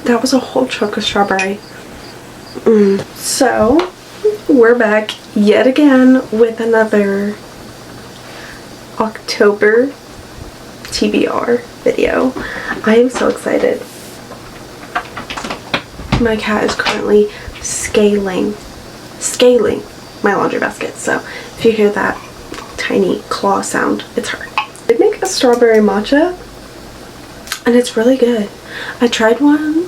That was a whole chunk of strawberry. So, we're back yet again with another October TBR video. I am so excited. My cat is currently scaling my laundry basket, so if you hear that tiny claw sound, it's her. I make a strawberry matcha and it's really good. I tried one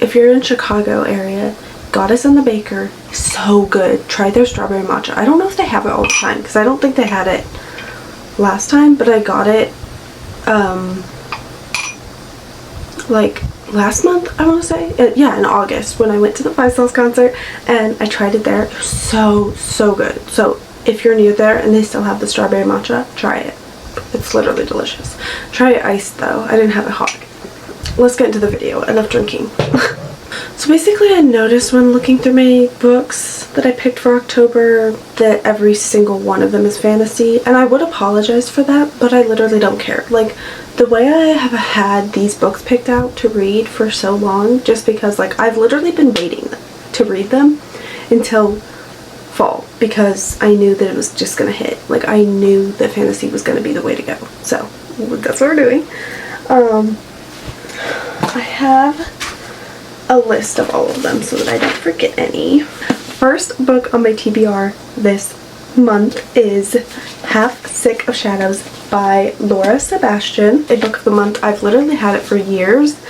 if you're in Chicago area, Goddess and the Baker, so good. Try their strawberry matcha. I don't know if they have it all the time because I don't think they had it last time, but I got it like last month, I want to say. Yeah, in August when I went to the Five Sauce concert, and I tried it there. It was so good. So if you're near there and they still have the strawberry matcha, try it. It's literally delicious. Try it iced though. I didn't have it hot. Let's get into the video. Enough drinking. So basically I noticed when looking through my books that I picked for October that every single one of them is fantasy, and I would apologize for that, but I literally don't care. Like, the way I have had these books picked out to read for so long, just because like I've literally been waiting to read them until fall because I knew that it was just gonna hit. Like, I knew that fantasy was gonna be the way to go, so that's what we're doing. I have a list of all of them so that I don't forget any. First book on my TBR this month is Half Sick of Shadows by Laura Sebastian. A book of the month. I've literally had it for years.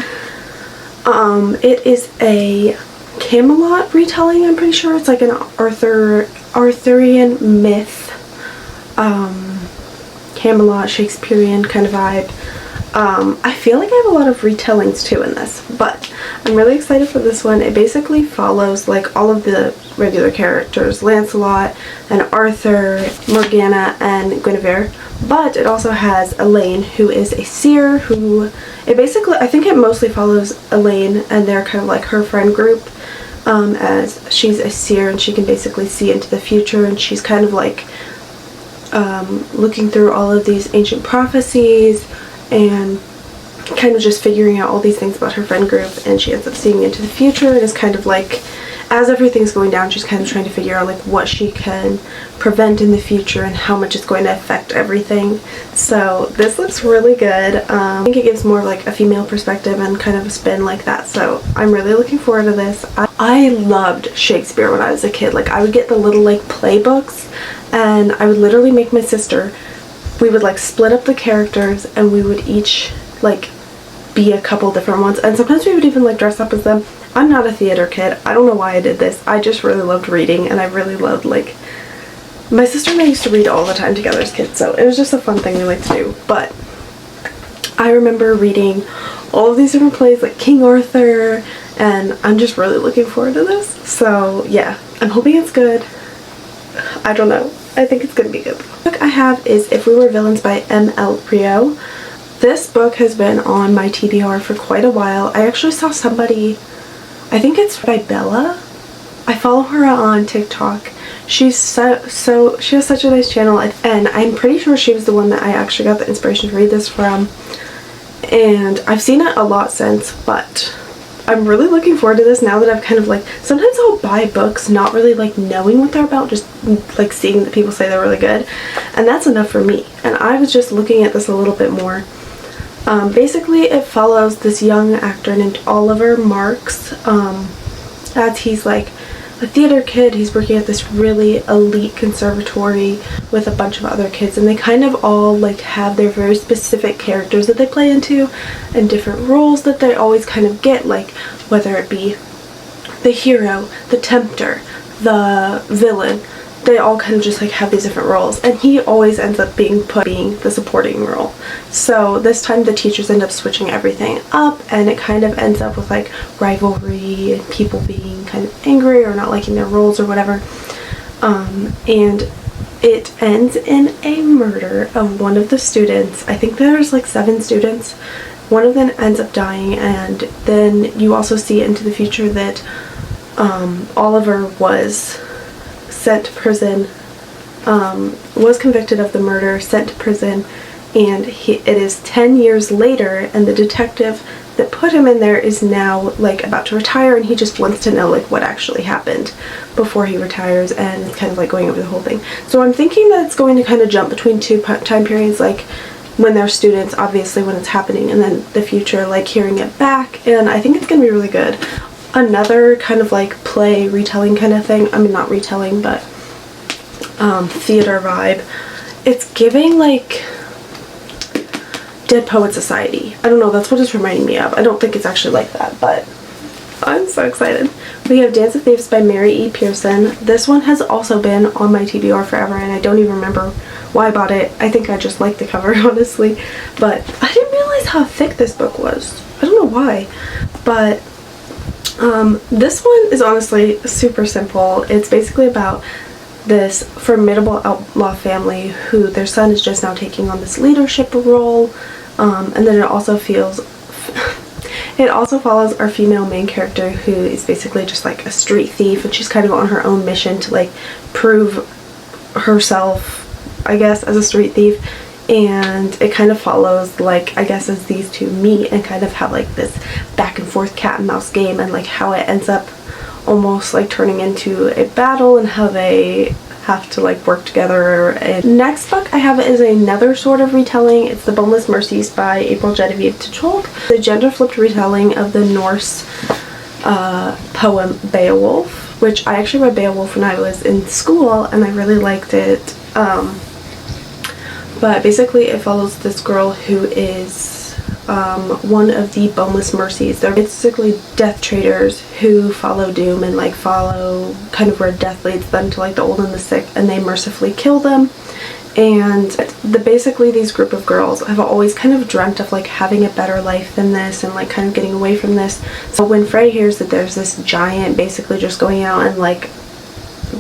It is a Camelot retelling, I'm pretty sure. It's like an Arthurian myth, Camelot, Shakespearean kind of vibe. I feel like I have a lot of retellings too in this, but I'm really excited for this one. It basically follows like all of the regular characters, Lancelot and Arthur, Morgana and Guinevere, but it also has Elaine, who is a seer, who it basically, I think it mostly follows Elaine and they're kind of like her friend group, as she's a seer and she can basically see into the future, and she's kind of like looking through all of these ancient prophecies and kind of just figuring out all these things about her friend group, and she ends up seeing into the future and is kind of like, as everything's going down, she's kind of trying to figure out like what she can prevent in the future and how much it's going to affect everything. So this looks really good. I think it gives more of like a female perspective and kind of a spin like that, so I'm really looking forward to this. I loved Shakespeare when I was a kid. Like, I would get the little like play books and I would literally make my sister, we would like split up the characters and we would each like be a couple different ones, and sometimes we would even like dress up as them. I'm not a theater kid. I don't know why I did this. I just really loved reading, and I really loved, like, my sister and I used to read all the time together as kids, so it was just a fun thing we like to do. But I remember reading all of these different plays like King Arthur, and I'm just really looking forward to this. So yeah, I'm hoping it's good. I don't know. I think it's gonna be good. The book I have is If We Were Villains by M.L. Rio. This book has been on my TBR for quite a while. I actually saw somebody, I think it's by Bella. I follow her on TikTok. She's she has such a nice channel, and I'm pretty sure she was the one that I actually got the inspiration to read this from. And I've seen it a lot since, but I'm really looking forward to this now that I've kind of like, sometimes I'll buy books not really like knowing what they're about, just like seeing that people say they're really good, and that's enough for me. And I was just looking at this a little bit more. Basically it follows this young actor named Oliver Marks, as he's like a theater kid. He's working at this really elite conservatory with a bunch of other kids, and they kind of all like have their very specific characters that they play into and different roles that they always kind of get, like whether it be the hero, the tempter, the villain. They all kind of just like have these different roles, and he always ends up being the supporting role. So this time the teachers end up switching everything up, and it kind of ends up with like rivalry and people being kind of angry or not liking their roles or whatever. And it ends in a murder of one of the students. I think there's like 7 students. One of them ends up dying, and then you also see into the future that Oliver was sent to prison, was convicted of the murder, sent to prison, and it is 10 years later, and the detective that put him in there is now like about to retire, and he just wants to know like what actually happened before he retires, and it's kind of like going over the whole thing. So I'm thinking that it's going to kind of jump between two time periods, like when they're students, obviously when it's happening, and then the future, like hearing it back, and I think it's gonna be really good. Another kind of like play retelling kind of thing, I mean not retelling, but theater vibe. It's giving like Dead Poet Society. I don't know, that's what it's reminding me of. I don't think it's actually like that, but I'm so excited. We have Dance of Thieves by Mary E. Pearson. This one has also been on my TBR forever, and I don't even remember why I bought it. I think I just liked the cover, honestly, but I didn't realize how thick this book was. I don't know why, but this one is honestly super simple. It's basically about this formidable outlaw family who their son is just now taking on this leadership role, and then it also follows our female main character, who is basically just like a street thief, and she's kind of on her own mission to like prove herself, I guess, as a street thief. And it kind of follows, like, I guess, as these two meet and kind of have like this back and forth cat and mouse game, and like how it ends up almost like turning into a battle, and how they have to like work together. And next book I have is another sort of retelling. It's The Boneless Mercies by April Genevieve Ticholk, the gender flipped retelling of the Norse poem Beowulf, which I actually read Beowulf when I was in school and I really liked it. But basically it follows this girl who is one of the Boneless Mercies. They're basically death traders who follow doom and like follow kind of where death leads them to like the old and the sick, and they mercifully kill them. And basically these group of girls have always kind of dreamt of like having a better life than this, and like kind of getting away from this. So when Frey hears that there's this giant basically just going out and like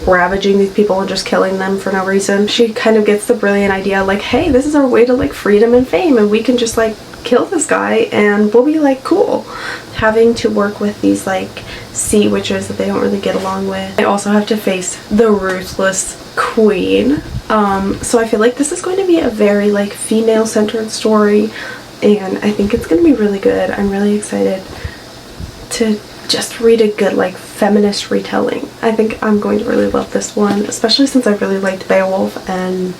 ravaging these people and just killing them for no reason, she kind of gets the brilliant idea like, hey, this is our way to like freedom and fame, and we can just like kill this guy and we'll be like cool. Having to work with these like sea witches that they don't really get along with. They also have to face the ruthless queen. So I feel like this is going to be a very like female centered story, and I think it's going to be really good. I'm really excited to just read a good like feminist retelling. I think I'm going to really love this one, especially since I really liked Beowulf, and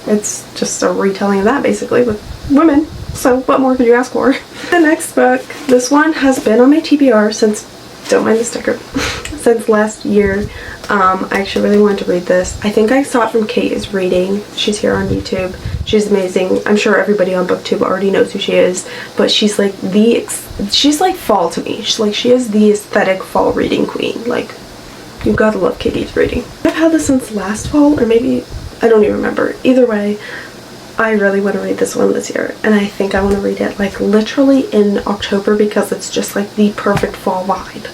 it's just a retelling of that basically with women. So what more could you ask for? The next book, this one has been on my TBR since, don't mind the sticker, since last year. I actually really wanted to read this. I think I saw it from Kate is Reading. She's here on YouTube. She's amazing. I'm sure everybody on BookTube already knows who she is, but she's like she's like fall to me. She is the aesthetic fall reading queen. Like, you gotta love Katie's Reading. I've had this since last fall, or maybe, I don't even remember. Either way, I really want to read this one this year, and I think I want to read it like literally in October because it's just like the perfect fall vibe.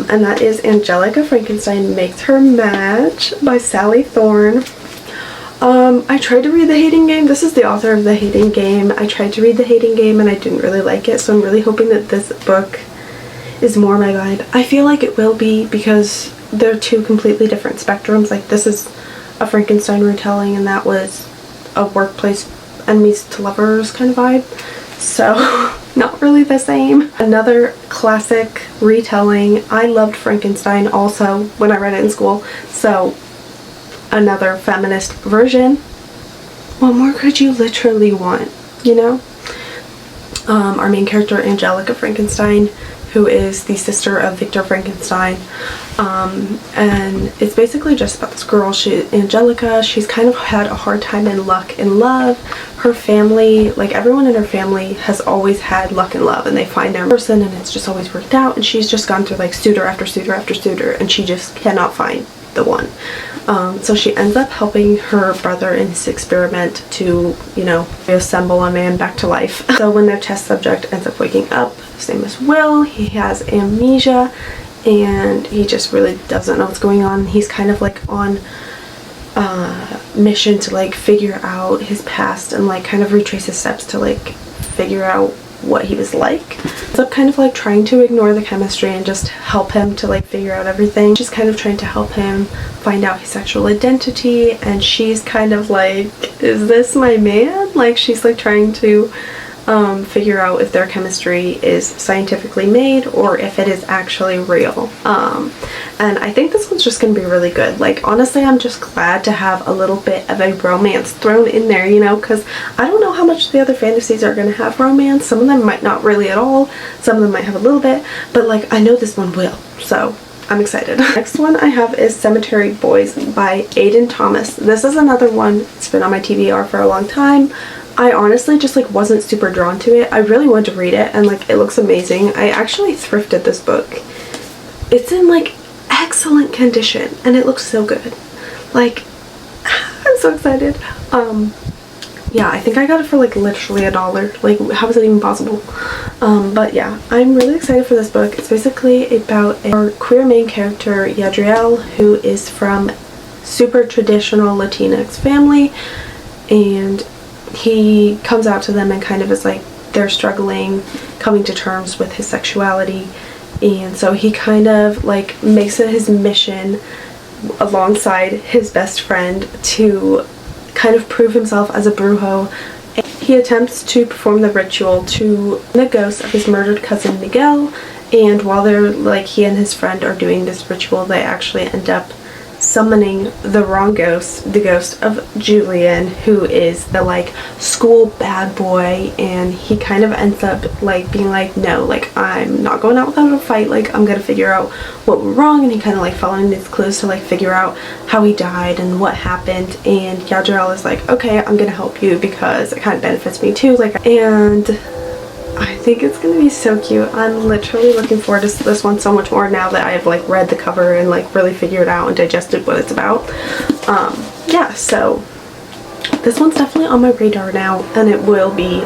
And that is Angelica Frankenstein Makes Her Match by Sally Thorne. I tried to read The Hating Game. This is the author of The Hating Game. I tried to read The Hating Game and I didn't really like it, so I'm really hoping that this book is more my vibe. I feel like it will be because they're two completely different spectrums. Like, this is a Frankenstein retelling and that was a workplace enemies to lovers kind of vibe. So not really the same. Another classic retelling. I loved Frankenstein also when I read it in school, so another feminist version. What more could you literally want, you know? Our main character, Angelica Frankenstein, who is the sister of Victor Frankenstein, and it's basically just about this girl. Angelica, she's kind of had a hard time in luck and love. Her family, like everyone in her family, has always had luck and love, and they find their person and it's just always worked out, and she's just gone through like suitor after suitor after suitor, and she just cannot find the one. So she ends up helping her brother in his experiment to, you know, reassemble a man back to life. So when their test subject ends up waking up, his name is Will, he has amnesia, and he just really doesn't know what's going on. He's kind of like on mission to like figure out his past and like kind of retrace his steps to like figure out what he was like. So I'm kind of like trying to ignore the chemistry and just help him to like figure out everything. She's kind of trying to help him find out his sexual identity, and she's kind of like, is this my man? Like, she's like trying to figure out if their chemistry is scientifically made or if it is actually real. And I think this one's just gonna be really good. Like, honestly, I'm just glad to have a little bit of a romance thrown in there, you know, because I don't know how much the other fantasies are gonna have romance. Some of them might not really at all, some of them might have a little bit, but like, I know this one will, so I'm excited. Next one I have is Cemetery Boys by Aiden Thomas. This is another one, it's been on my TBR for a long time. I honestly just like wasn't super drawn to it. I really wanted to read it, and like, it looks amazing. I actually thrifted this book. It's in like excellent condition and it looks so good. Like, I'm so excited. Yeah, I think I got it for like literally $1. Like, how is it even possible? But yeah, I'm really excited for this book. It's basically about our queer main character, Yadriel, who is from super traditional Latinx family, and he comes out to them and kind of is like, they're struggling coming to terms with his sexuality, and so he kind of like makes it his mission alongside his best friend to kind of prove himself as a brujo. He attempts to perform the ritual to the ghost of his murdered cousin Miguel, and while they're like, he and his friend are doing this ritual, they actually end up summoning the wrong ghost, the ghost of Julian, who is the like school bad boy, and he kind of ends up like being like, no, like, I'm not going out without a fight, like, I'm gonna figure out what went wrong, and he kind of like following these clues to like figure out how he died and what happened. And Yadriel is like, okay, I'm gonna help you because it kind of benefits me too, like, and I think it's gonna be so cute. I'm literally looking forward to this one so much more now that I've like read the cover and like really figured out and digested what it's about. Yeah, so this one's definitely on my radar now, and it will be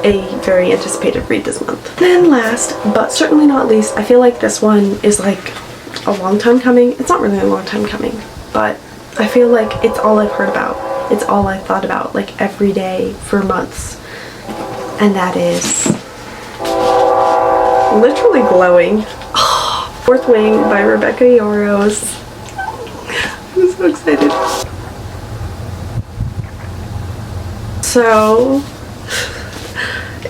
a very anticipated read this month. Then last but certainly not least, I feel like this one is like a long time coming. It's not really a long time coming, but I feel like it's all I've heard about. It's all I've thought about like every day for months, and that is literally glowing. Fourth Wing by Rebecca Yarros. I'm so excited. So,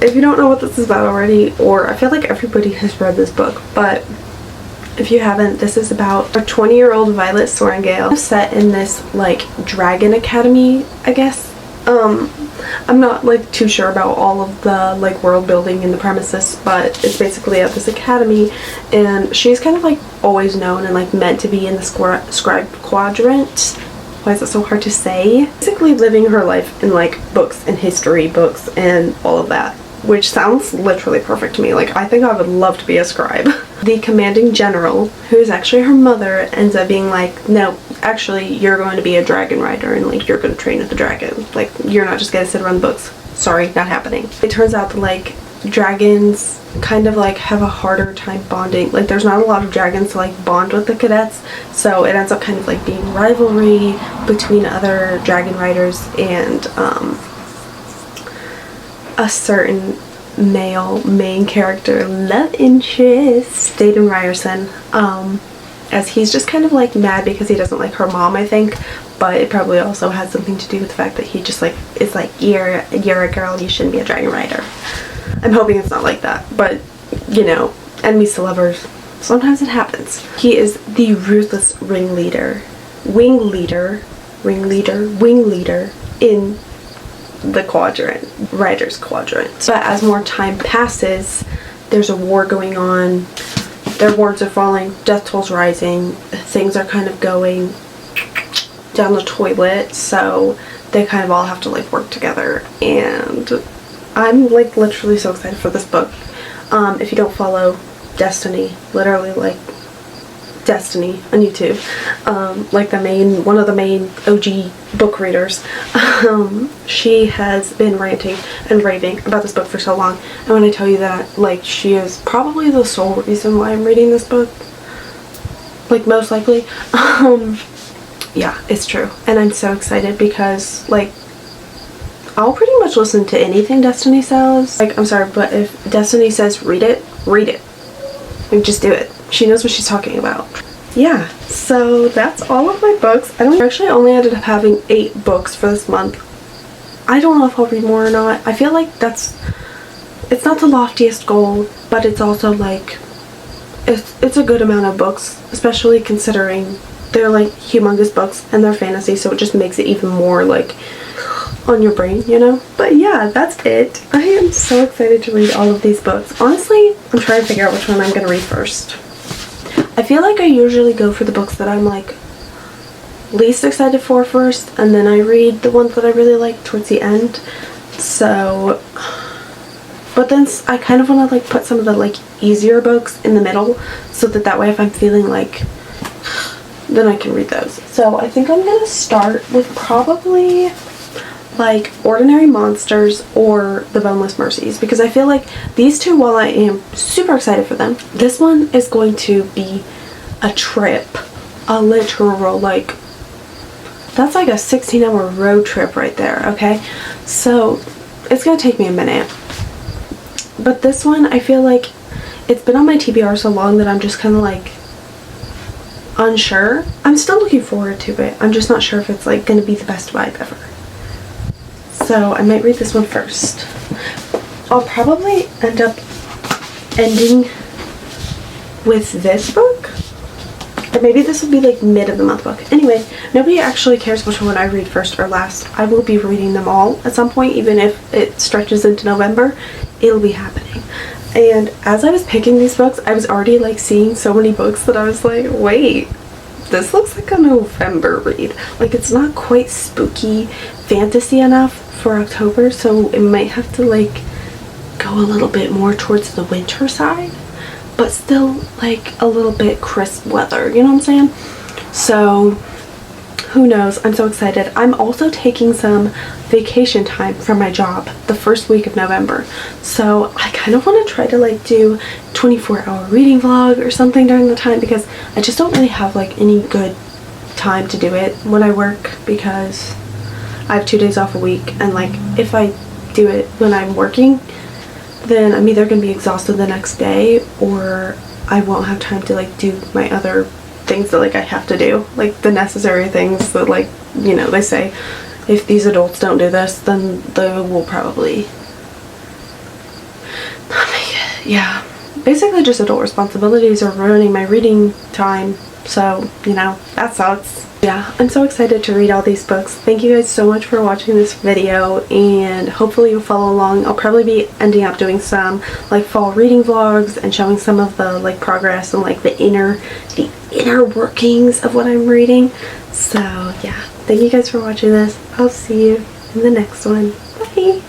if you don't know what this is about already, or I feel like everybody has read this book, but if you haven't, this is about a 20-year-old Violet Sorrengail set in this like dragon academy, I guess. I'm not like too sure about all of the like world building in the premises, but it's basically at this academy, and she's kind of like always known and like meant to be in the scribe quadrant. Why is it so hard to say? Basically living her life in like books and history books and all of that, which sounds literally perfect to me. Like, I think I would love to be a scribe. The commanding general, who is actually her mother, ends up being like, no, actually you're going to be a dragon rider, and like, you're going to train with the dragon. Like, you're not just going to sit around books. Sorry, not happening. It turns out that like dragons kind of like have a harder time bonding. Like, there's not a lot of dragons to like bond with the cadets, so it ends up kind of like being rivalry between other dragon riders and a certain male main character love interest, Dayton Ryerson, as he's just kind of like mad because he doesn't like her mom, I think, but it probably also has something to do with the fact that he just like is like, you're a girl, you shouldn't be a dragon rider. I'm hoping it's not like that, but you know, enemies to lovers, sometimes it happens. He is the ruthless ringleader in the quadrant, Writer's Quadrant. But as more time passes, there's a war going on, their wards are falling, death tolls rising, things are kind of going down the toilet, so they kind of all have to like work together, and I'm like literally so excited for this book. If you don't follow Destiny, literally like Destiny on YouTube, like one of the main OG book readers, she has been ranting and raving about this book for so long, and when I tell you that, like, she is probably the sole reason why I'm reading this book, like, most likely, yeah, it's true, and I'm so excited because, like, I'll pretty much listen to anything Destiny says. Like, I'm sorry, but if Destiny says read it, read it. Like, just do it. She knows what she's talking about. Yeah, so that's all of my books. I actually only ended up having 8 books for this month. I don't know if I'll read more or not. I feel like that's it's not the loftiest goal, but it's also like it's a good amount of books, especially considering they're like humongous books and they're fantasy, so it just makes it even more like on your brain, you know? But yeah, that's it. I am so excited to read all of these books. Honestly, I'm trying to figure out which one I'm gonna read first. I feel like I usually go for the books that I'm like least excited for first, and then I read the ones that I really like towards the end. So, but then I kind of want to like put some of the like easier books in the middle, so that way if I'm feeling like, then I can read those. So I think I'm gonna start with probably like Ordinary Monsters or The Boneless Mercies, because I feel like these two, while I am super excited for them, this one is going to be a trip, a literal like, that's like a 16-hour road trip right there, okay? So it's gonna take me a minute. But this one, I feel like it's been on my TBR so long that I'm just kind of like unsure. I'm still looking forward to it. I'm just not sure if it's like gonna be the best vibe ever. So I might read this one first. I'll probably end up ending with this book. Or maybe this will be like mid of the month book. Anyway, nobody actually cares which one I read first or last. I will be reading them all at some point, even if it stretches into November. It'll be happening. And as I was picking these books, I was already like seeing so many books that I was like, wait, this looks like a November read. Like, it's not quite spooky fantasy enough for October, so it might have to like go a little bit more towards the winter side, but still like a little bit crisp weather, you know what I'm saying? So who knows? I'm so excited. I'm also taking some vacation time from my job the first week of November, so I kind of want to try to like do 24-hour reading vlog or something during the time, because I just don't really have like any good time to do it when I work, because I have 2 days off a week, and like if I do it when I'm working, then I'm either gonna be exhausted the next day, or I won't have time to like do my other things that like I have to do, like the necessary things that, like, you know, they say if these adults don't do this, then they will probably not make it. Yeah, basically just adult responsibilities are ruining my reading time, so you know, that sucks. Yeah, I'm so excited to read all these books. Thank you guys so much for watching this video, and hopefully you'll follow along. I'll probably be ending up doing some like fall reading vlogs and showing some of the like progress and like the inner workings of what I'm reading. So yeah, thank you guys for watching this. I'll see you in the next one. Bye!